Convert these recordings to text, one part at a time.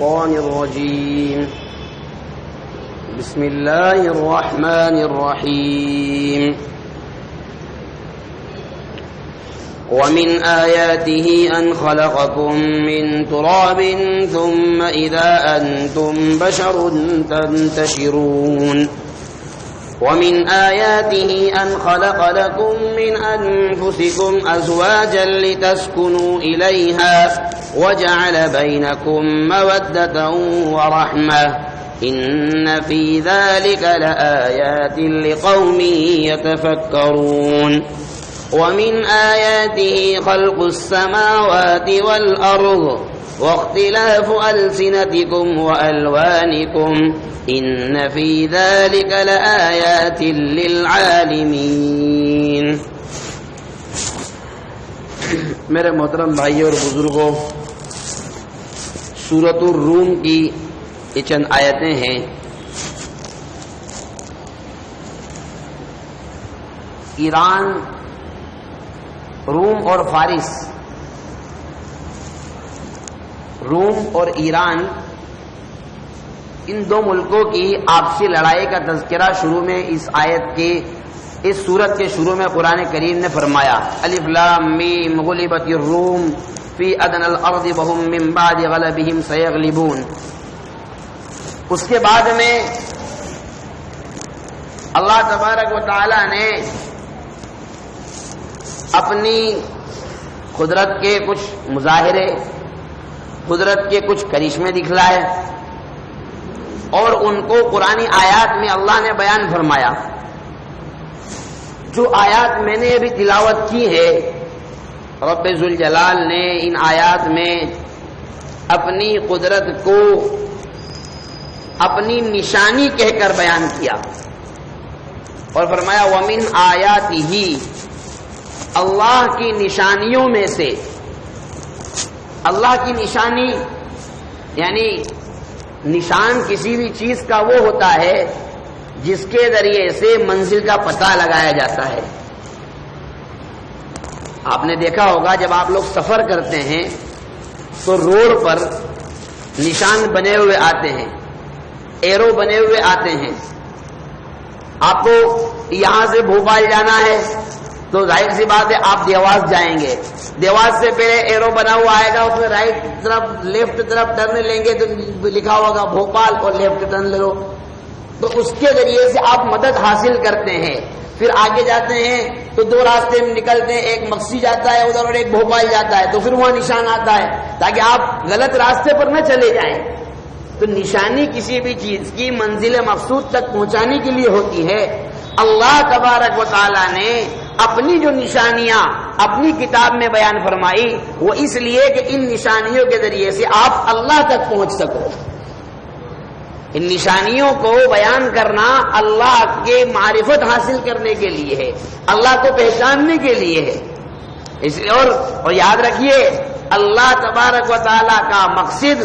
الشيطان الرجيم. بسم الله الرحمن الرحيم. ومن آياته أن خلقكم من تراب ثم إذا أنتم بشر تنتشرون. ومن آياته أن خلق لكم من أنفسكم أزواجا لتسكنوا إليها وجعل بينكم مودة ورحمة إن في ذلك لآيات لقوم يتفكرون. ومن آياته خلق السماوات والأرض واختلاف ألسنتكم وألوانكم إن في ذلك لآيات للعالمین. میرے محترم بھائیوں اور بزرگوں، سورۃ الروم کی یہ چند آیتیں ہیں. ایران، روم اور فارس، روم اور ایران، ان دو ملکوں کی آپسی لڑائی کا تذکرہ شروع میں اس آیت کے اس سورت کے شروع میں قرآن کریم نے فرمایا. الف لام میم غلبت الروم فی ادنی الارض وهم من بعد غلبهم سیغلبون. اس کے بعد میں اللہ تبارک و تعالی نے اپنی قدرت کے کچھ مظاہرے، قدرت کے کچھ کرشمے دکھلائے اور ان کو قرآنی آیات میں اللہ نے بیان فرمایا. جو آیات میں نے ابھی تلاوت کی ہے، رب ذوالجلال نے ان آیات میں اپنی قدرت کو اپنی نشانی کہہ کر بیان کیا اور فرمایا وَمِنْ آیَاتِهِ، اللہ کی نشانیوں میں سے. اللہ کی نشانی یعنی نشان کسی بھی چیز کا وہ ہوتا ہے جس کے ذریعے سے منزل کا پتہ لگایا جاتا ہے. آپ نے دیکھا ہوگا جب آپ لوگ سفر کرتے ہیں تو روڈ پر نشان بنے ہوئے آتے ہیں، ایرو بنے ہوئے آتے ہیں. آپ کو یہاں سے بھوپال جانا ہے تو ظاہر سی بات ہے آپ دیواس جائیں گے. دیواس سے پہلے ایرو بنا ہوا آئے گا، اس میں رائٹ طرف لیفٹ طرف ٹرن لیں گے تو لکھا ہوگا بھوپال اور لیفٹ ٹرن لے لو. تو اس کے ذریعے سے آپ مدد حاصل کرتے ہیں. پھر آگے جاتے ہیں تو دو راستے میں نکلتے ہیں، ایک مکسی جاتا ہے ادھر اور ایک بھوپال جاتا ہے، تو پھر وہاں نشان آتا ہے تاکہ آپ غلط راستے پر نہ چلے جائیں. تو نشانی کسی بھی چیز کی منزل مقصود تک پہنچانے کے لیے ہوتی ہے. اللہ تبارک و تعالی نے اپنی جو نشانیاں اپنی کتاب میں بیان فرمائی وہ اس لیے کہ ان نشانیوں کے ذریعے سے آپ اللہ تک پہنچ سکو. ان نشانیوں کو بیان کرنا اللہ کے معرفت حاصل کرنے کے لیے ہے، اللہ کو پہچاننے کے لیے ہے. اس لیے اور یاد رکھیے اللہ تبارک و تعالی کا مقصد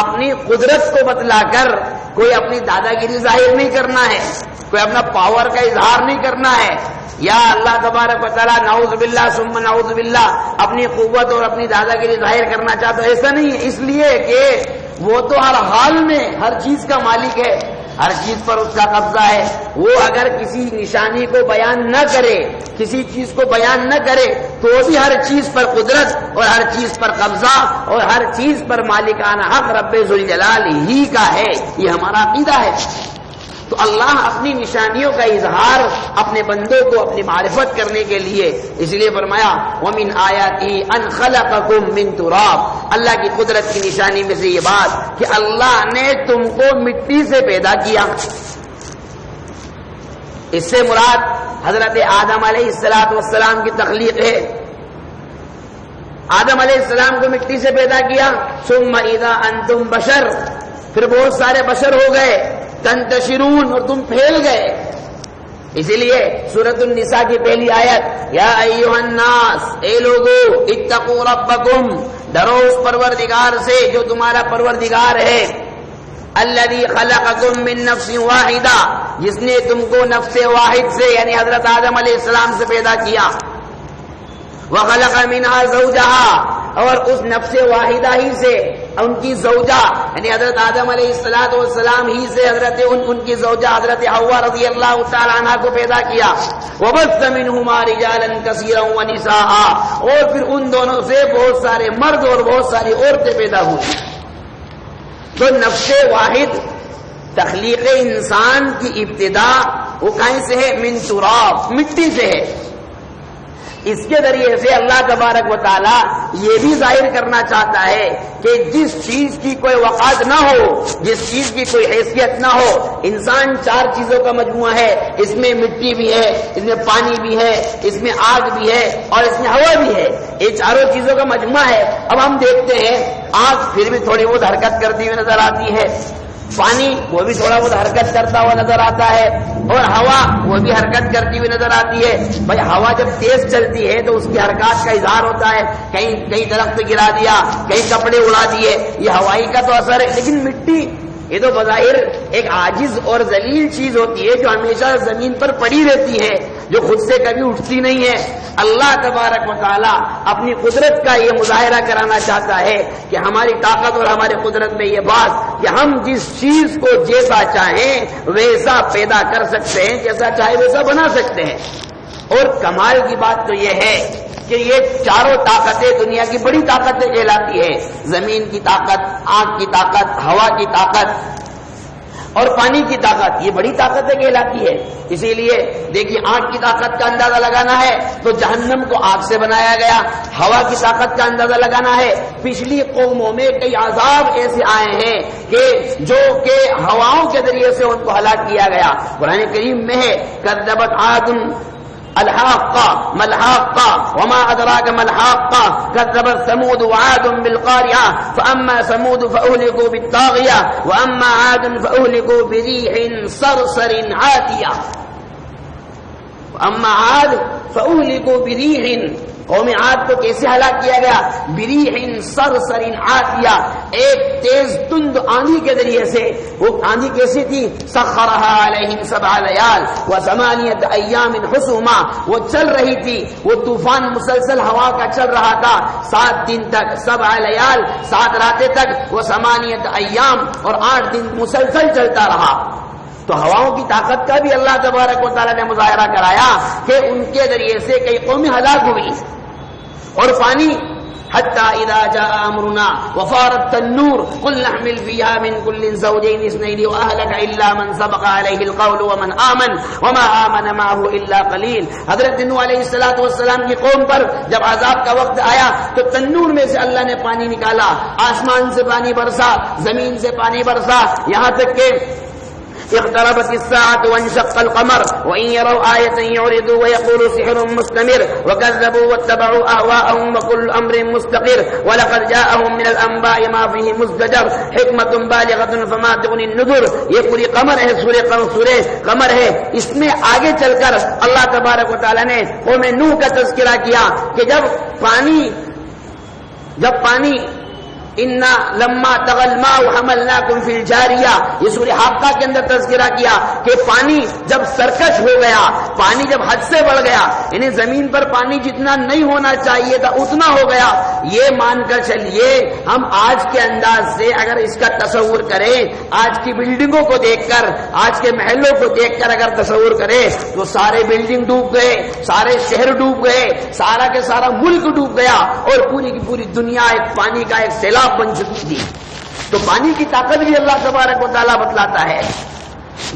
اپنی قدرت کو بتلا کر کوئی اپنی دادا گیری ظاہر نہیں کرنا ہے، کوئی اپنا پاور کا اظہار نہیں کرنا ہے. یا اللہ تبارک و تعالی نعوذ باللہ ثم نعوذ باللہ اپنی قوت اور اپنی دادا گیری ظاہر کرنا چاہتا ہے، ایسا نہیں ہے. اس لیے کہ وہ تو ہر حال میں ہر چیز کا مالک ہے، ہر چیز پر اس کا قبضہ ہے. وہ اگر کسی نشانی کو بیان نہ کرے، کسی چیز کو بیان نہ کرے تو وہ بھی ہر چیز پر قدرت اور ہر چیز پر قبضہ اور ہر چیز پر مالکانہ حق رب ذوالجلال ہی کا ہے. یہ ہمارا عقیدہ ہے. تو اللہ اپنی نشانیوں کا اظہار اپنے بندوں کو اپنی معرفت کرنے کے لیے اس لیے فرمایا وَمِنْ آیَاتِهِ أَنْ خَلَقَكُم مِّن تُرَابٍ. اللہ کی قدرت کی نشانی میں سے یہ بات کہ اللہ نے تم کو مٹی سے پیدا کیا. اس سے مراد حضرت آدم علیہ السلام کی تخلیق ہے. آدم علیہ السلام کو مٹی سے پیدا کیا. ثُمَّ إِذَا أَنْتُمْ بَشَرٌ، پھر بہت سارے بشر ہو گئے. تنتشرون، اور تم پھیل گئے. اسی لیے سورۃ النساء کی پہلی آیت یا ایھا الناس، اے لوگو، اتقوا ربکم، ڈرو اس پروردگار سے جو تمہارا پروردگار ہے. الذی خلقکم من نفس واحدہ، جس نے تم کو نفس واحد سے یعنی حضرت آدم علیہ السلام سے پیدا کیا. وَخَلَقَ مِنْهَا زَوْجَهَا، اور اس نفس واحدہ ہی سے ان کی زوجہ یعنی حضرت آدم علیہ السلام ہی سے حضرت ان کی زوجہ حضرت حوا رضی اللہ تعالی عنہا کو پیدا کیا. وبث منہما رجالا کثیرا ونساء، اور پھر ان دونوں سے بہت سارے مرد اور بہت ساری عورتیں پیدا ہوئی. تو نفس واحد تخلیق انسان کی ابتدا وہ کہیں سے ہے؟ من تراب، مٹی سے ہے. اس کے ذریعے سے اللہ تبارک و تعالی یہ بھی ظاہر کرنا چاہتا ہے کہ جس چیز کی کوئی وقعت نہ ہو، جس چیز کی کوئی حیثیت نہ ہو، انسان 4 چیزوں کا مجموعہ ہے. اس میں مٹی بھی ہے، اس میں پانی بھی ہے، اس میں آگ بھی ہے اور اس میں ہوا بھی ہے. یہ چاروں چیزوں کا مجموعہ ہے. اب ہم دیکھتے ہیں آگ پھر بھی تھوڑی بہت حرکت کرتی ہوئی نظر آتی ہے، پانی وہ بھی تھوڑا بہت حرکت کرتا ہوا نظر آتا ہے، اور ہوا وہ بھی حرکت کرتی ہوئی نظر آتی ہے. بھائی ہوا جب تیز چلتی ہے تو اس کی حرکات کا اظہار ہوتا ہے، کہیں درخت گرا دیا، کہیں کپڑے اڑا دیے، یہ ہوائی کا تو اثر ہے. لیکن مٹی یہ تو بظاہر ایک عاجز اور ذلیل چیز ہوتی ہے جو ہمیشہ زمین پر پڑی رہتی ہے، جو خود سے کبھی اٹھتی نہیں ہے. اللہ تبارک و تعالی اپنی قدرت کا یہ مظاہرہ کرانا چاہتا ہے کہ ہماری طاقت اور ہماری قدرت میں یہ بات کہ ہم جس چیز کو جیسا چاہیں ویسا پیدا کر سکتے ہیں، جیسا چاہے ویسا بنا سکتے ہیں. اور کمال کی بات تو یہ ہے کہ یہ چاروں طاقتیں دنیا کی بڑی طاقتیں کہلاتی ہے. زمین کی طاقت، آگ کی طاقت، ہوا کی طاقت اور پانی کی طاقت، یہ بڑی طاقتیں کہلاتی ہے. اسی لیے دیکھیے آگ کی طاقت کا اندازہ لگانا ہے تو جہنم کو آگ سے بنایا گیا. ہوا کی طاقت کا اندازہ لگانا ہے، پچھلی قوموں میں کئی عذاب ایسے آئے ہیں کہ جو کہ ہواؤں کے ذریعے سے ان کو ہلاک کیا گیا. قرآن کریم میں ہے کذبت عاد الحاقہ ملحاقہ وما ادراک ملحاقہ کذبت ثمود وعاد بالقاریہ فاما ثمود فاہلکوا بالطاغیہ واما عاد فاہلکوا بريح صرصر عاتیہ. واما عاد فاہلکوا بريح، قوم عاد کو کیسے ہلاک کیا گیا؟ بریح صرصر عاتیہ، ایک تیز تند آندھی کے ذریعے سے. وہ آندھی کیسی تھی؟ سخرها علیہم 7 لیال و8 ایام حسوما، وہ چل رہی تھی، وہ طوفان مسلسل ہوا کا چل رہا تھا 7 دن تک، 7 لیال 7 راتیں تک، و8 ایام اور 8 دن مسلسل چلتا رہا. تو ہواؤں کی طاقت کا بھی اللہ تبارک و تعالی نے مظاہرہ کرایا کہ ان کے ذریعے سے کئی قومیں ہلاک ہوئی. اور پانی حتی اذا جاء امرنا وفارت التنور قل نحمل فيها من كل زوجين 2 واهلك الا من سبق عليه القول ومن آمن وما آمن معه الا قليل. حضرت نوح علیہ السلام کی قوم پر جب عذاب کا وقت آیا تو تنور میں سے اللہ نے پانی نکالا، آسمان سے پانی برسا، زمین سے پانی برسا، یہاں تک کہ اقتربت الساعة وانشق القمر وإن يروا آية يعرضوا ويقولوا سحر مستمر وكذبوا واتبعوا أهواءهم وكل أمر مستقر ولقد جاءهم من الأنباء ما فيه مزدجر حكمة بالغة فما تغني النذر. یہ پوری قمر ہے، سورہ قمر ہے. اس میں آگے چل کر اللہ تبارک و تعالی نے قوم نوح کا تذکرہ کیا کہ جب پانی انا لما طغى الماء حملناكم في الجارية، یہ سورہ حاقہ کے اندر تذکرہ کیا کہ پانی جب سرکش ہو گیا، پانی جب حد سے بڑھ گیا، یعنی زمین پر پانی جتنا نہیں ہونا چاہیے تھا اتنا ہو گیا. یہ مان کر چلیے ہم آج کے انداز سے اگر اس کا تصور کریں، آج کی بلڈنگوں کو دیکھ کر، آج کے محلوں کو دیکھ کر اگر تصور کریں تو سارے بلڈنگ ڈوب گئے، سارے شہر ڈوب گئے، سارا کے سارا ملک ڈوب گیا اور پوری کی پوری دنیا ایک پانی کا ایک سیلاب بن چکی تھی. تو پانی کی طاقت بھی اللہ تبارک و تعالیٰ بتلاتا ہے.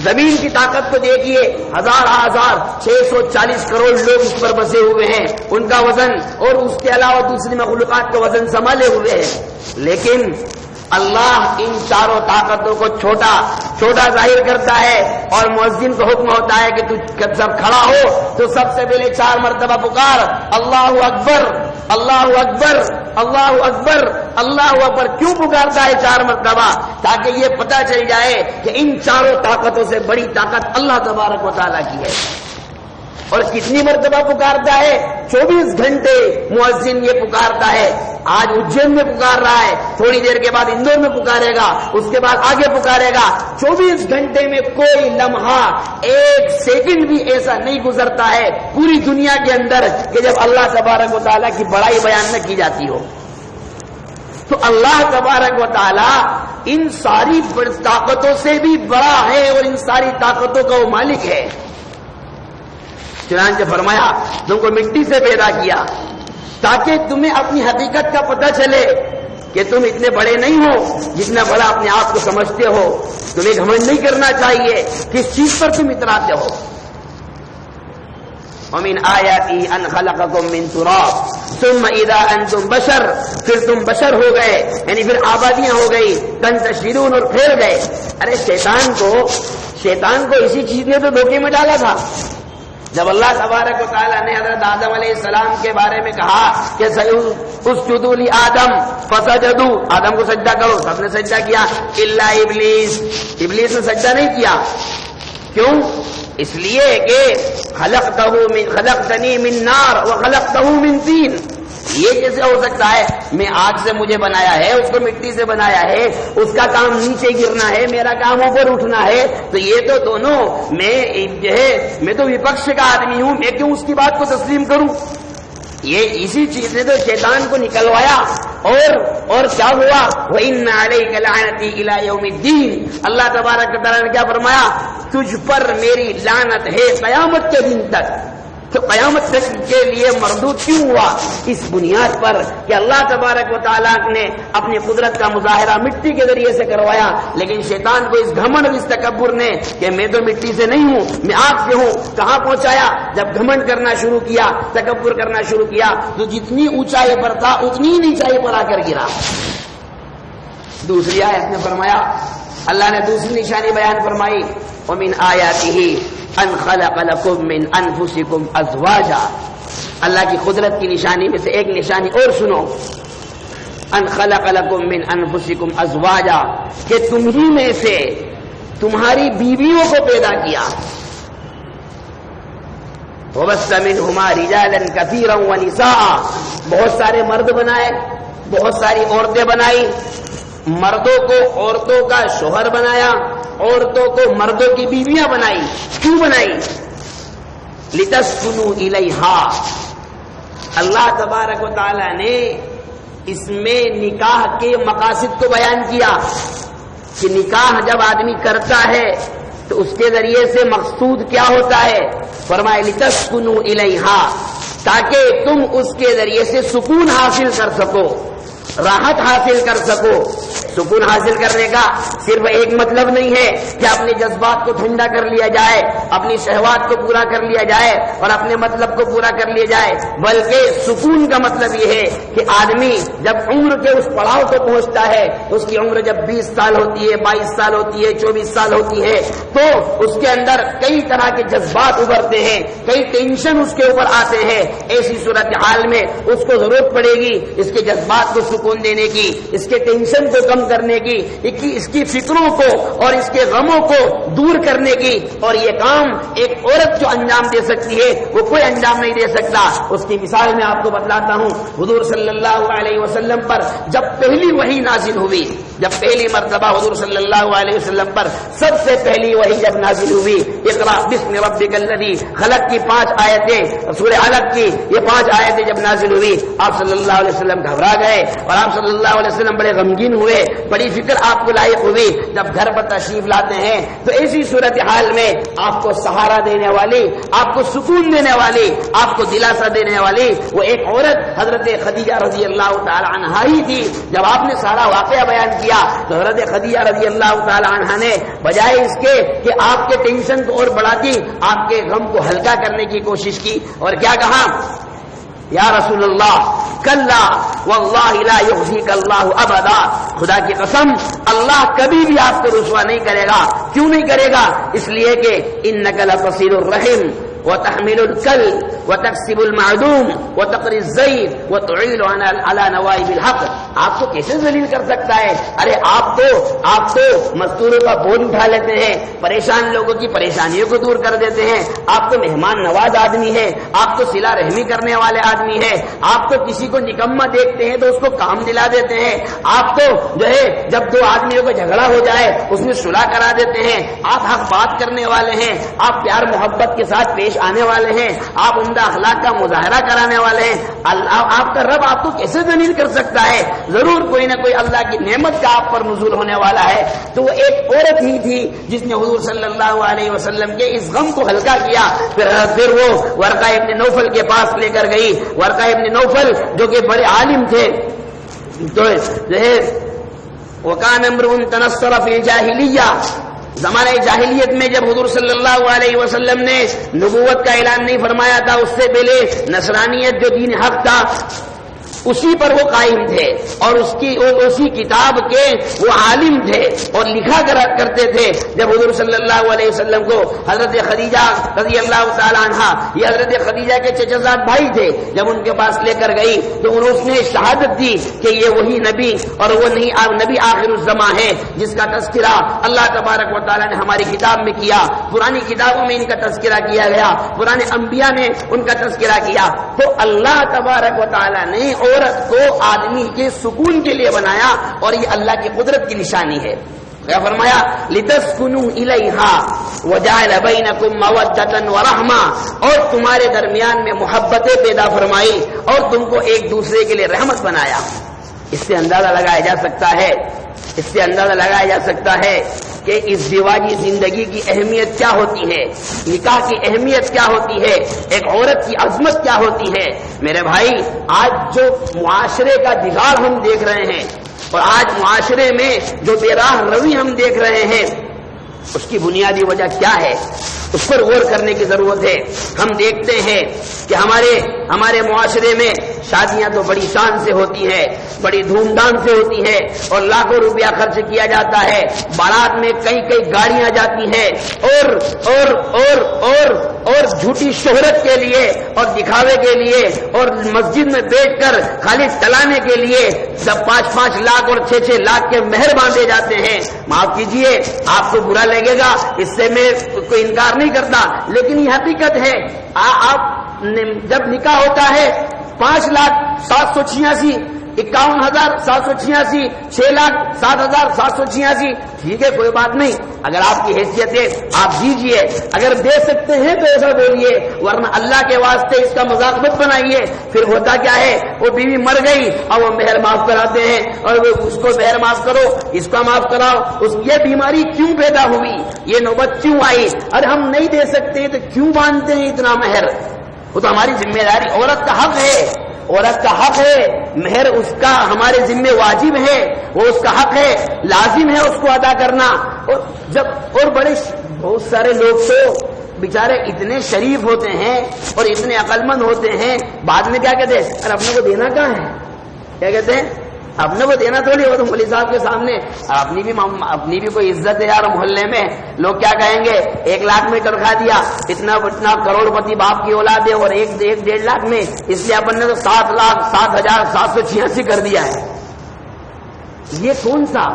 زمین کی طاقت کو دیکھیے، 640 کروڑ لوگ اس پر بسے ہوئے ہیں، ان کا وزن اور اس کے علاوہ دوسری مخلوقات کا وزن سنبھالے ہوئے ہیں. لیکن اللہ ان چاروں طاقتوں کو چھوٹا ظاہر کرتا ہے اور مؤذن کو حکم ہوتا ہے کہ تو جب کھڑا ہو تو سب سے پہلے 4 مرتبہ پکار اللہ اکبر اللہ اکبر اللہ اکبر اللہ اکبر. کیوں پکارتا ہے 4 مرتبہ؟ تاکہ یہ پتہ چل جائے کہ ان چاروں طاقتوں سے بڑی طاقت اللہ تبارک و تعالیٰ کی ہے. اور کتنی مرتبہ پکارتا ہے؟ 24 گھنٹے مؤذن یہ پکارتا ہے. آج اجین میں پکار رہا ہے، تھوڑی دیر کے بعد اندور میں پکارے گا، اس کے بعد آگے پکارے گا. 24 گھنٹے میں کوئی لمحہ 1 سیکنڈ بھی ایسا نہیں گزرتا ہے پوری دنیا کے اندر کہ جب اللہ تبارک و تعالیٰ کی بڑائی بیان نہ کی جاتی ہو. تو اللہ تبارک و تعالی ان ساری طاقتوں سے بھی بڑا ہے اور ان ساری طاقتوں کا وہ مالک ہے. چنانچہ فرمایا تم کو مٹی سے پیدا کیا تاکہ تمہیں اپنی حقیقت کا پتہ چلے کہ تم اتنے بڑے نہیں ہو جتنا بڑا اپنے آپ کو سمجھتے ہو. تمہیں گھمنڈ نہیں کرنا چاہیے کس چیز پر تم اتراتے ہو. وَمِنْ آيَاتِهِ أَنْ خَلَقَكُم مِّن تُرَابٍ ثُمَّ إِذَا أَنْتُمْ بَشَرٌ پھر تم بشر ہو گئے یعنی پھر آبادیاں ہو گئی. تنتشرون اور پھیل گئے. ارے شیطان کو اسی چیز نے تو دھوکے میں ڈالا تھا. جب اللہ تبارک و تعالیٰ نے حضرت آدم علیہ السلام کے بارے میں کہا کہ اسجدوا لآدم فسجدوا، آدم کو سجدہ کرو، سب نے سجدہ کیا الا ابلیس نے سجدہ نہیں کیا. کیوں؟ اس لیے کہ خلقتنی من نار وخلقتہ من طین. یہ کیسے ہو سکتا ہے؟ میں آگ سے مجھے بنایا ہے، اس کو مٹی سے بنایا ہے، اس کا کام نیچے گرنا ہے، میرا کام اوپر اٹھنا ہے. تو یہ تو دونوں میں تو وپکش کا آدمی ہوں، میں کیوں اس کی بات کو تسلیم کروں؟ یہ اسی چیز نے تو شیطان کو نکلوایا. اور کیا ہوا؟ وَإِنَّ عَلَيْكَ لَعْنَتِي إِلَىٰ يَوْمِ الدِّينِ. اللہ تبارک و تعالیٰ نے کیا فرمایا؟ تجھ پر میری لعنت ہے قیامت کے دن تک. تو قیامت تک کے لیے مردود کیوں ہوا؟ اس بنیاد پر کہ اللہ تبارک و تعالیٰ نے اپنی قدرت کا مظاہرہ مٹی کے ذریعے سے کروایا. لیکن شیطان کو اس گھمنڈ اس تکبر نے کہ میں تو مٹی سے نہیں ہوں، میں آگ سے ہوں، کہاں پہنچایا؟ جب گھمنڈ کرنا شروع کیا، تکبر کرنا شروع کیا تو جتنی اونچائی پر تھا اتنی ہی نیچائی پر آ کر گرا. دوسری آیت میں فرمایا، اللہ نے دوسری نشانی بیان فرمائی وَمِنْ آيَاتِهِ أَنْ خَلَقَ لَكُم مِّنْ أَنفُسِكُمْ أَزْوَاجًا. اللہ کی قدرت کی نشانی میں سے ایک نشانی اور سنو، أَنْ خَلَقَ لَكُم مِّنْ أَنفُسِكُمْ أَزْوَاجًا، کہ تمہی میں سے تمہاری بیویوں کو پیدا کیا. وَبَثَّ مِنْهُمَا رِجَالًا كَثِيرًا وَنِسَاءً. بہت سارے مرد بنائے، بہت ساری عورتیں بنائی. مردوں کو عورتوں کا شوہر بنایا، عورتوں کو مردوں کی بیویاں بنائی. کیوں بنائی؟ لِتَسْكُنُوا إِلَيْهَا. اللہ تبارک و تعالی نے اس میں نکاح کے مقاصد کو بیان کیا کہ نکاح جب آدمی کرتا ہے تو اس کے ذریعے سے مقصود کیا ہوتا ہے؟ فرمائے لِتَسْكُنُوا إِلَيْهَا، تاکہ تم اس کے ذریعے سے سکون حاصل کر سکو، راحت حاصل کر سکو. سکون حاصل کرنے کا صرف ایک مطلب نہیں ہے کہ اپنے جذبات کو ٹھنڈا کر لیا جائے، اپنی شہوات کو پورا کر لیا جائے اور اپنے مطلب کو پورا کر لیا جائے، بلکہ سکون کا مطلب یہ ہے کہ آدمی جب عمر کے اس پڑاؤ کو پہنچتا ہے، اس کی عمر جب 20 سال ہوتی ہے، 22 سال ہوتی ہے، 24 سال ہوتی ہے، تو اس کے اندر کئی طرح کے جذبات ابھرتے ہیں، کئی ٹینشن اس کے اوپر آتے ہیں. ایسی صورتحال میں اس کو ضرورت پڑے گی اس کے جذبات کو سکون دینے کی، اس کے ٹینشن کو کم کرنے کی، اس کی فکروں کو اور اس کے غموں کو دور کرنے کی. اور یہ کام ایک عورت جو انجام دے سکتی ہے وہ کوئی انجام نہیں دے سکتا. اس کی مثال میں آپ کو بتلاتا ہوں. حضور صلی اللہ علیہ وسلم پر جب پہلی وحی نازل ہوئی، جب پہلی مرتبہ حضور صلی اللہ علیہ وسلم پر سب سے پہلی وحی جب نازل ہوئی، اقرأ بسم ربک الذی خلق کی 5 آیتیں، سورہ علق کی یہ 5 آیتیں جب نازل ہوئی، آپ صلی اللہ علیہ وسلم گھبرا گئے اور آپ صلی اللہ علیہ وسلم بڑے غمگین ہوئے، بڑی فکر آپ کو لاحق ہوئی. جب گھر پر تشریف لاتے ہیں تو ایسی صورتحال میں آپ کو سہارا دینے والی، آپ کو سکون دینے والی، آپ کو دلاسا دینے والی وہ ایک عورت حضرت خدیجہ رضی اللہ تعالی عنہا ہی تھی. جب آپ نے سارا واقعہ بیان کیا تو حضرت خدیجہ رضی اللہ تعالی عنہا نے بجائے اس کے کہ آپ کے ٹینشن کو اور بڑھاتی، آپ کے غم کو ہلکا کرنے کی کوشش کی اور کیا کہا؟ یا رسول اللہ کلا واللہ لا یخزیک اللہ ابدا. خدا کی قسم اللہ کبھی بھی آپ کو رسوا نہیں کرے گا. کیوں نہیں کرے گا؟ اس لیے کہ انک لتصل الرحم وتحمل الكل وتكسب المعدوم وتقري الضيف وتعين على نوائب الحق. آپ کو کیسے ذلیل کر سکتا ہے؟ ارے آپ تو مزدوروں کا بوجھ اٹھا لیتے ہیں، پریشان لوگوں کی پریشانیوں کو دور کر دیتے ہیں، آپ تو مہمان نواز آدمی ہے، آپ تو صلہ رحمی کرنے والے آدمی ہے، آپ تو کسی کو نکما دیکھتے ہیں تو اس کو کام دلا دیتے ہیں، آپ تو جو ہے جب 2 آدمیوں کا جھگڑا ہو جائے اس میں صلح کرا دیتے ہیں، آپ حق بات کرنے والے ہیں، آپ پیار محبت کے ساتھ پیش آنے والے ہیں، آپ عمدہ اخلاق کا مظاہرہ کرانے والے ہیں. آپ کا رب آپ کو کیسے ذلیل کر سکتا ہے؟ ضرور کوئی نہ کوئی اللہ کی نعمت کا آپ پر نزول ہونے والا ہے. تو وہ ایک عورت ہی تھی جس نے حضور صلی اللہ علیہ وسلم کے اس غم کو ہلکا کیا. پھر وہ ورقہ ابن نوفل کے پاس لے کر گئی. ورقہ ابن نوفل جو کہ بڑے عالم تھے, تو جو ہے وَكَانَ امْرُؤٌ تَنَصَّرَ فِي الْجَاهِلِيَّةِ, زمانہ جاہلیت میں جب حضور صلی اللہ علیہ وسلم نے نبوت کا اعلان نہیں فرمایا تھا, اس سے پہلے نصرانیت جو دین حق تھا اسی پر وہ قائم تھے, اور اسی کتاب کے وہ عالم تھے اور لکھا کرتے تھے. جب حضور صلی اللہ علیہ وسلم کو حضرت خدیجہ رضی اللہ تعالی عنہا, یہ حضرت خدیجہ کے چچا زاد بھائی تھے, جب ان کے پاس لے کر گئی تو اس نے شہادت دی کہ یہ وہی نبی اور وہ نبی آخر الزماں ہے جس کا تذکرہ اللہ تبارک و تعالی نے ہماری کتاب میں کیا. پرانی کتابوں میں ان کا تذکرہ کیا گیا, پرانے انبیاء نے ان کا تذکرہ کیا. تو اللہ تبارک و تعالی نے عورت کو آدمی کے سکون کے لیے بنایا, اور یہ اللہ کی قدرت کی نشانی ہے. کیا فرمایا؟ لِتَسْكُنُوا إِلَيْهَا وَجَعَلَ بَيْنَكُمْ مَوَدَّةً وَرَحْمَةً, اور تمہارے درمیان میں محبتیں پیدا فرمائی اور تم کو ایک دوسرے کے لیے رحمت بنایا. اس سے اندازہ لگایا جا سکتا ہے کہ اس زواجی زندگی کی اہمیت کیا ہوتی ہے, نکاح کی اہمیت کیا ہوتی ہے, ایک عورت کی عظمت کیا ہوتی ہے. میرے بھائی, آج جو معاشرے کا بگاڑ ہم دیکھ رہے ہیں اور آج معاشرے میں جو بے راہ روی ہم دیکھ رہے ہیں, اس کی بنیادی وجہ کیا ہے, اس پر غور کرنے کی ضرورت ہے. ہم دیکھتے ہیں کہ ہمارے معاشرے میں شادیاں تو بڑی شان سے ہوتی ہیں, بڑی دھوم دھام سے ہوتی ہیں, اور لاکھوں روپیہ خرچ کیا جاتا ہے. بارات میں کئی گاڑیاں جاتی ہیں, اور جھوٹی شہرت کے لیے اور دکھاوے کے لیے اور مسجد میں بیٹھ کر خالی چلانے کے لیے جب 5-5 لاکھ اور 6-6 لاکھ کے مہر باندھے جاتے ہیں. معاف کیجئے, آپ کو برا لگے گا, اس سے میں کوئی انکار نہیں کرتا, لیکن یہ حقیقت ہے. آپ جب نکاح ہوتا ہے 5,786,, 51,786, 6,07,786, ٹھیک ہے, کوئی بات نہیں. اگر آپ کی حیثیت ہے آپ دیجئے, اگر دے سکتے ہیں تو ایسا بولیے, ورنہ اللہ کے واسطے اس کا مذاق مت بنائیے. پھر ہوتا کیا ہے, وہ بیوی مر گئی اور وہ مہر معاف کراتے ہیں, اور وہ اس کو مہر معاف کرو, اس کا معاف کراؤ. یہ بیماری کیوں پیدا ہوئی, یہ نوبت کیوں آئی؟ اور ہم نہیں دے سکتے تو کیوں باندھتے ہیں اتنا مہر؟ وہ تو ہماری ذمہ داری, عورت کا حق ہے, مہر اس کا ہمارے ذمہ واجب ہے, وہ اس کا حق ہے, لازم ہے اس کو ادا کرنا. اور بہت سارے لوگ تو بیچارے اتنے شریف ہوتے ہیں اور اتنے عقل مند ہوتے ہیں, بعد میں کیا کہتے ہیں, ارے اپنے کو دینا کہاں ہے, کیا کہتے ہیں, اپنے کو دینا تھوڑی ہو. تو مولوی صاحب کے سامنے اپنی بھی کوئی عزت ہے یار. محلے میں لوگ کیا کہیں گے, 1 لاکھ میں تنخواہ دیا, اتنا کروڑ پتی باپ کی اولاد ہے, اور 1.5 لاکھ میں, اس لیے اپن نے تو 7,07,786 کر دیا ہے. یہ کون سا,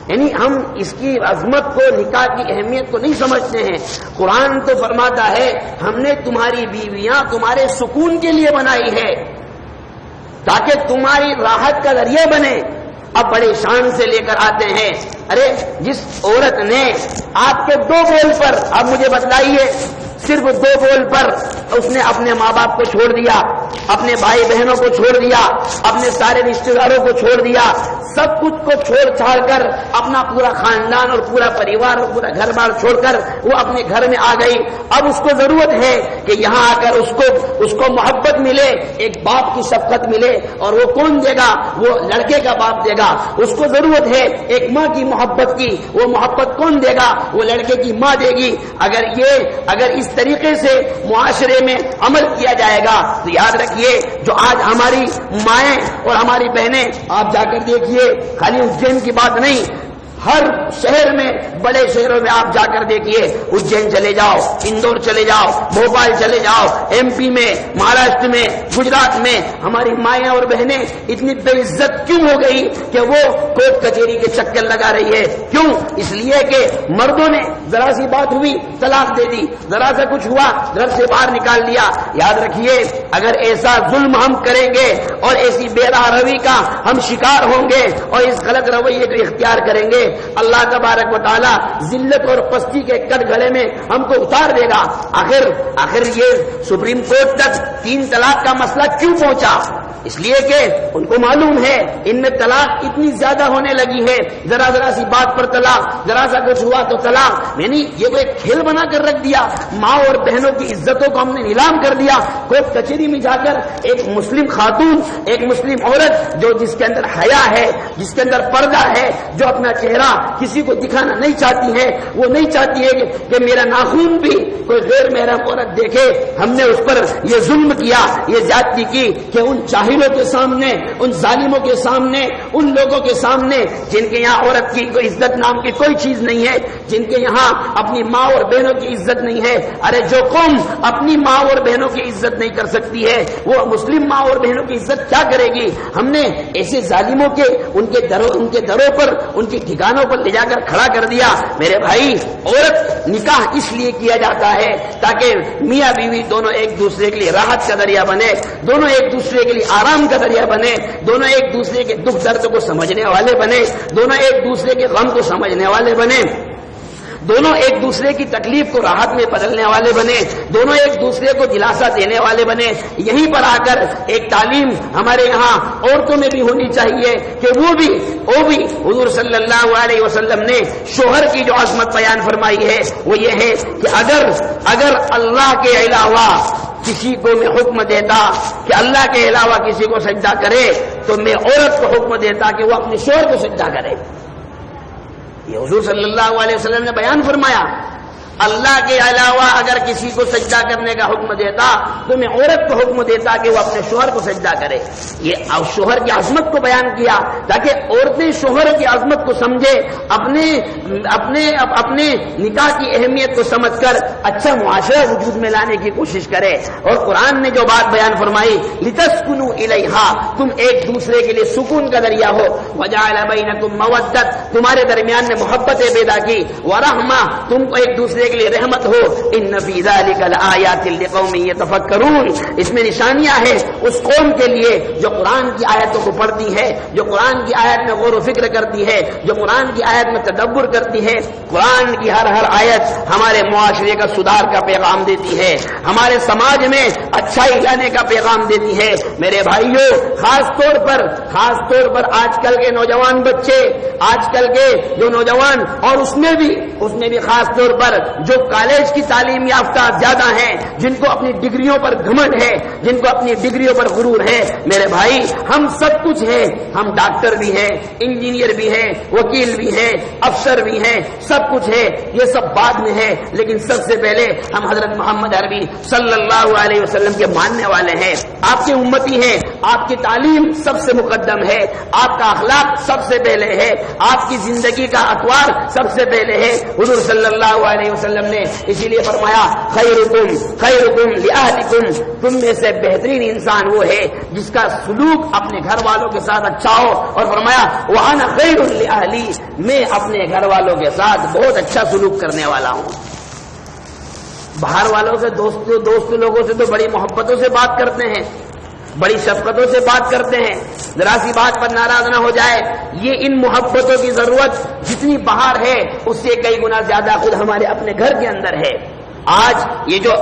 یعنی ہم اس کی عظمت کو, نکاح کی اہمیت کو نہیں سمجھتے ہیں. قرآن تو فرماتا ہے ہم نے تمہاری بیویاں تمہارے سکون کے لیے بنائی ہے تاکہ تمہاری راحت کا ذریعہ بنے. اب بڑے شان سے لے کر آتے ہیں, ارے جس عورت نے آپ کے 2 بول پر, اب مجھے بتلائیے, صرف 2 بول پر اس نے اپنے ماں باپ کو چھوڑ دیا, اپنے بھائی بہنوں کو چھوڑ دیا, اپنے سارے رشتہ داروں کو چھوڑ دیا, سب کچھ کو چھوڑ چھاڑ کر اپنا پورا خاندان اور پورا پریوار اور پورا گھر بار چھوڑ کر وہ اپنے گھر میں آ گئی. اب اس کو ضرورت ہے کہ یہاں آ کر اس کو محبت ملے, ایک باپ کی شفقت ملے, اور وہ کون دے گا, وہ لڑکے کا باپ دے گا. اس کو ضرورت ہے ایک ماں کی محبت کی, وہ محبت کون دے گا, وہ لڑکے کی ماں دے گی. اگر اس طریقے سے معاشرے میں عمل کیا جائے گا تو یاد رکھیے, جو آج ہماری مائیں اور ہماری بہنیں, آپ جا کر دیکھیے, خالی اجین کی بات نہیں, ہر شہر میں, بڑے شہروں میں آپ جا کر دیکھیے, اجین چلے جاؤ, اندور چلے جاؤ, بھوپال چلے جاؤ, MP میں, مہاراشٹر میں, گجرات میں, ہماری مائیں اور بہنیں اتنی بے عزت کیوں ہو گئی کہ وہ کورٹ کچہری کے چکر لگا رہی ہے؟ کیوں؟ اس لیے کہ مردوں نے ذرا سی بات ہوئی طلاق دے دی, ذرا سا کچھ ہوا گھر سے باہر نکال دیا. یاد رکھیے, اگر ایسا ظلم ہم کریں گے اور ایسی بے راہ روی کا ہم شکار ہوں گے اور اس غلط رویے کو اختیار کریں گے, اللہ تبارک و تعالی ذلت اور پستی کے کٹ گھڑے میں ہم کو اتار دے گا. آخر یہ سپریم کورٹ تک 3 طلاق کا مسئلہ کیوں پہنچا؟ اس لیے کہ ان کو معلوم ہے ان میں طلاق اتنی زیادہ ہونے لگی ہے، ذرا ذرا سی بات پر طلاق، ذرا سا کچھ ہوا تو طلاق، یعنی یہ کوئی کھیل بنا کر رکھ دیا، ماں اور بہنوں کی عزتوں کو ہم نے نیلام کر دیا۔ کوئی کچہری میں جا کر ایک مسلم خاتون، ایک مسلم عورت جو جس کے اندر حیا ہے، جس کے اندر پردہ ہے، جو اپنا چہرہ کسی کو دکھانا نہیں چاہتی ہے، وہ نہیں چاہتی ہے کہ میرا ناخن بھی کوئی غیر محرم عورت دیکھے، ہم نے اس پر یہ ظلم کیا، یہ زیادتی کی کہ ان جاہلوں کے سامنے، ان ظالموں کے سامنے، ان لوگوں کے سامنے جن کے یہاں عورت کی کوئی عزت نام کی کوئی چیز نہیں ہے، جن کے یہاں اپنی ماں اور بہنوں کی عزت نہیں ہے، ارے جو قوم اپنی ماں اور بہنوں کی عزت نہیں کر سکتی ہے وہ مسلم ماں اور بہنوں کی عزت کیا کرے گی؟ ہم نے ایسے ظالموں کے ان کے دروں پر، ان کے ٹھکانوں پر لے جا کر کھڑا کر دیا۔ میرے بھائی، عورت نکاح اس لیے کیا جاتا ہے تاکہ میاں بیوی دونوں ایک دوسرے کے لیے راحت کا ذریعہ بنے، دونوں ایک دوسرے کے لیے آرام کا ذریعہ بنے، دونوں ایک دوسرے کے دکھ درد کو سمجھنے والے بنے، دونوں ایک دوسرے کے غم کو سمجھنے والے بنے، دونوں ایک دوسرے کی تکلیف کو راحت میں بدلنے والے بنے، دونوں ایک دوسرے کو دلاسا دینے والے بنے۔ یہیں پر آ کر ایک تعلیم ہمارے یہاں عورتوں میں بھی ہونی چاہیے کہ وہ بھی حضور صلی اللہ علیہ وسلم نے شوہر کی جو عظمت بیان فرمائی ہے وہ یہ ہے کہ اگر اللہ کے علاوہ کسی کو میں حکم دیتا کہ اللہ کے علاوہ کسی کو سجدہ کرے تو میں عورت کو حکم دیتا کہ وہ اپنے شوہر کو سجدہ کرے۔ یہ حضور صلی اللہ علیہ وسلم نے بیان فرمایا، اللہ کے علاوہ اگر کسی کو سجدہ کرنے کا حکم دیتا تو میں عورت کو حکم دیتا کہ وہ اپنے شوہر کو سجدہ کرے۔ یہ شوہر کی عظمت کو بیان کیا تاکہ عورتیں شوہر کی عظمت کو سمجھے، اپنے نکاح کی اہمیت کو سمجھ کر اچھا معاشرہ وجود میں لانے کی کوشش کرے۔ اور قرآن نے جو بات بیان فرمائی، لِتَسْكُنُوا إِلَيْهَا، تم ایک دوسرے کے لیے سکون کا ذریعہ ہو، وَجَعَلَ بَيْنَكُم مَّوَدَّةً، تمہارے درمیان میں محبتیں پیدا کی، وَرَحْمَةً، تم کو ایک دوسرے کے لیے رحمت ہو۔ ان فی ذلک لآیات لقوم یتفکرون، اس میں نشانیاں ہیں اس قوم کے لیے جو قرآن کی آیتوں کو پڑھتی ہے، جو قرآن کی آیت میں غور و فکر کرتی ہے، جو قرآن کی آیت میں تدبر کرتی ہے۔ قرآن کی ہر آیت ہمارے معاشرے کا سدھار کا پیغام دیتی ہے، ہمارے سماج میں اچھائی لانے کا پیغام دیتی ہے۔ میرے بھائیوں، خاص طور پر آج کل کے نوجوان بچے، آج کل کے جو نوجوان، اور اس میں بھی خاص طور پر جو کالج کی تعلیم یافتہ زیادہ ہیں، جن کو اپنی ڈگریوں پر گھمنڈ ہے، جن کو اپنی ڈگریوں پر غرور ہے، میرے بھائی ہم سب کچھ ہیں، ہم ڈاکٹر بھی ہیں، انجینئر بھی ہیں، وکیل بھی ہیں، افسر بھی ہیں، سب کچھ ہے، یہ سب بعد میں ہے، لیکن سب سے پہلے ہم حضرت محمد عربی صلی اللہ علیہ وسلم کے ماننے والے ہیں، آپ کے امتی ہیں، آپ کی تعلیم سب سے مقدم ہے، آپ کا اخلاق سب سے پہلے ہے، آپ کی زندگی کا اطوار سب سے پہلے ہے۔ حضور صلی اللہ علیہ وسلم نے اسی لیے فرمایا، خیرکم لأہلکم، تم میں سے بہترین انسان وہ ہے جس کا سلوک اپنے گھر والوں کے ساتھ اچھا ہو، اور فرمایا وأنا خیر لأہلی، میں اپنے گھر والوں کے ساتھ بہت اچھا سلوک کرنے والا ہوں۔ باہر والوں سے دوست لوگوں سے تو بڑی محبتوں سے بات کرتے ہیں، بڑی شفقتوں سے بات کرتے ہیں، ذرا سی بات پر ناراض نہ ہو جائے۔ یہ ان محبتوں کی ضرورت جتنی باہر ہے اس سے کئی گنا زیادہ خود ہمارے اپنے گھر کے اندر ہے۔ آج یہ جو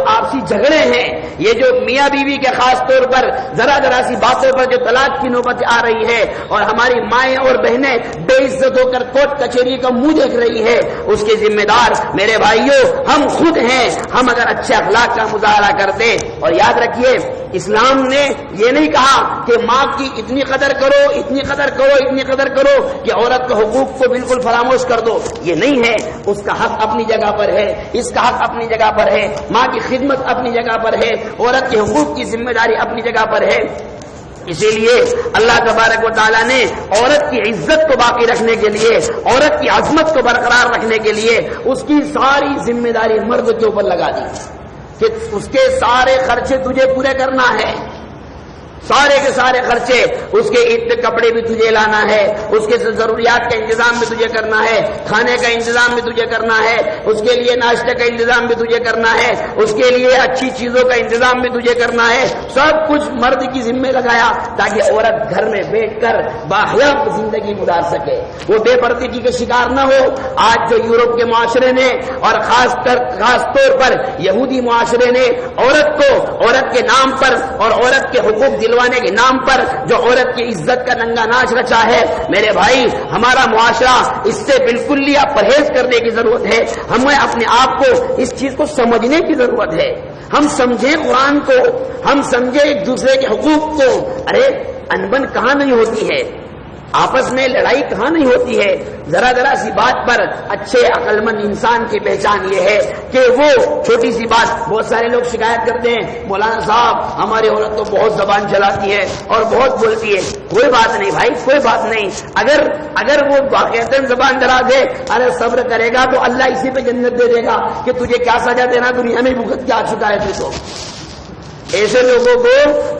آپسی جھگڑے ہیں، یہ جو میاں بیوی کے خاص طور پر ذرا سی باتوں پر جو طلاق کی نوبت آ رہی ہے، اور ہماری مائیں اور بہنیں بے عزت ہو کر کورٹ کچہری کا منہ دیکھ رہی ہے، اس کے ذمہ دار میرے بھائیوں ہم خود ہیں۔ ہم اگر اچھے اخلاق کا مظاہرہ کرتے، اور یاد رکھیے اسلام نے یہ نہیں کہا کہ ماں کی اتنی قدر کرو کہ عورت کے حقوق کو بالکل فراموش کر دو، یہ نہیں ہے۔ اس کا حق اپنی جگہ پر ہے، اس کا حق اپنی جگہ پر ہے، ماں کی خدمت اپنی جگہ پر ہے، عورت کے حقوق کی ذمہ داری اپنی جگہ پر ہے۔ اسی لیے اللہ تبارک و تعالیٰ نے عورت کی عزت کو باقی رکھنے کے لیے، عورت کی عظمت کو برقرار رکھنے کے لیے اس کی ساری ذمہ داری مرد کے اوپر لگا دی کہ اس کے سارے خرچے تجھے پورے کرنا ہے، سارے کے سارے خرچے، اس کے عید کپڑے بھی تجھے لانا ہے، اس کے ضروریات کا انتظام بھی تجھے کرنا ہے، کھانے کا انتظام بھی تجھے کرنا ہے، اس کے لیے ناشتے کا انتظام بھی تجھے کرنا ہے، اس کے لیے اچھی چیزوں کا انتظام بھی تجھے کرنا ہے۔ سب کچھ مرد کی ذمہ لگایا تاکہ عورت گھر میں بیٹھ کر باحیا زندگی گزار سکے، وہ بے پردگی کا شکار نہ ہو۔ آج جو یورپ کے معاشرے نے، اور خاص طور پر یہودی معاشرے نے عورت کے نام پر اور عورت کے حقوق دلوانے کے نام پر جو عورت کی عزت کا ننگا ناچ رچا ہے، میرے بھائی ہمارا معاشرہ اس سے بالکل پرہیز کرنے کی ضرورت ہے. ہمیں اپنے آپ کو اس چیز کو سمجھنے کی ضرورت ہے. ہم سمجھیں قرآن کو، ہم سمجھیں ایک دوسرے کے حقوق کو. ارے انبن کہاں نہیں ہوتی ہے، آپس میں لڑائی کہاں نہیں ہوتی ہے. ذرا ذرا سی بات پر اچھے عقل مند انسان کی پہچان یہ ہے کہ وہ چھوٹی سی بات، بہت سارے لوگ شکایت کرتے ہیں مولانا صاحب ہماری عورت تو بہت زبان چلاتی ہے اور بہت بولتی ہے. کوئی بات نہیں بھائی، کوئی بات نہیں. اگر وہ واقعتاً زبان دراز ہے، ارے صبر کرے گا تو اللہ اسی پہ جنت دے دے گا کہ تجھے کیا سزا دینا دنیا میں بھگت کے آ چکا ہے تو. ایسے لوگوں کو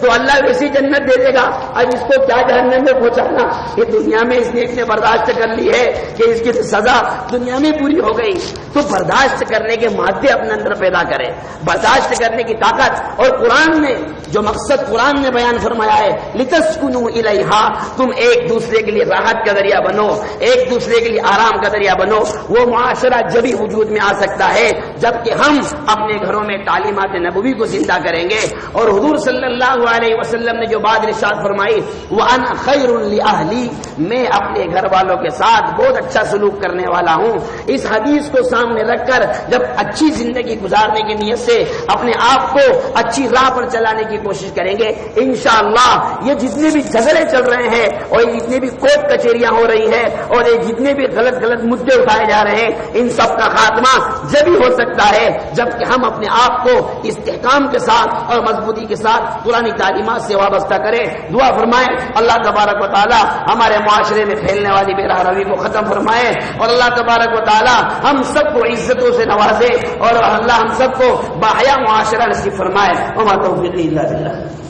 تو اللہ ویسی جنت دے دے گا. اب اس کو کیا جہنم میں پہنچانا کہ دنیا میں اس نے برداشت کر لی ہے کہ اس کی سزا دنیا میں پوری ہو گئی. تو برداشت کرنے کے مادے اپنے اندر پیدا کرے، برداشت کرنے کی طاقت. اور قرآن نے جو مقصد قرآن نے بیان فرمایا ہے لتسکنوا الیہا، تم ایک دوسرے کے لیے راحت کا ذریعہ بنو، ایک دوسرے کے لیے آرام کا ذریعہ بنو. وہ معاشرہ جبھی وجود میں آ سکتا ہے جبکہ ہم اپنے گھروں میں تعلیمات نبوی کو زندہ کریں گے. اور حضور صلی اللہ علیہ وسلم نے جو بات ارشاد فرمائی وَأَنَا خَيْرٌ لِأَهْلِي، میں اپنے گھر والوں کے ساتھ بہت اچھا سلوک کرنے والا ہوں. اس حدیث کو سامنے رکھ کر جب اچھی زندگی گزارنے کی نیت سے اپنے آپ کو اچھی راہ پر چلانے کی کوشش کریں گے، انشاءاللہ یہ جتنے بھی جھگڑے چل رہے ہیں اور یہ جتنے بھی کورٹ کچہریاں ہو رہی ہیں اور یہ جتنے بھی غلط مدعے اٹھائے جا رہے ہیں، ان سب کا خاتمہ جبھی ہو سکتا ہے جبکہ ہم اپنے آپ کو استحکام کے ساتھ اور مضبوطی کے ساتھ قرآن تعلیمات سے وابستہ کریں. دعا فرمائیں اللہ تبارک و تعالی ہمارے معاشرے میں پھیلنے والی بے روی کو ختم فرمائے اور اللہ تبارک و تعالی ہم سب کو عزتوں سے نوازے اور اللہ ہم سب کو باحیا معاشرہ نصیب فرمائے. وما توفیقی الا باللہ.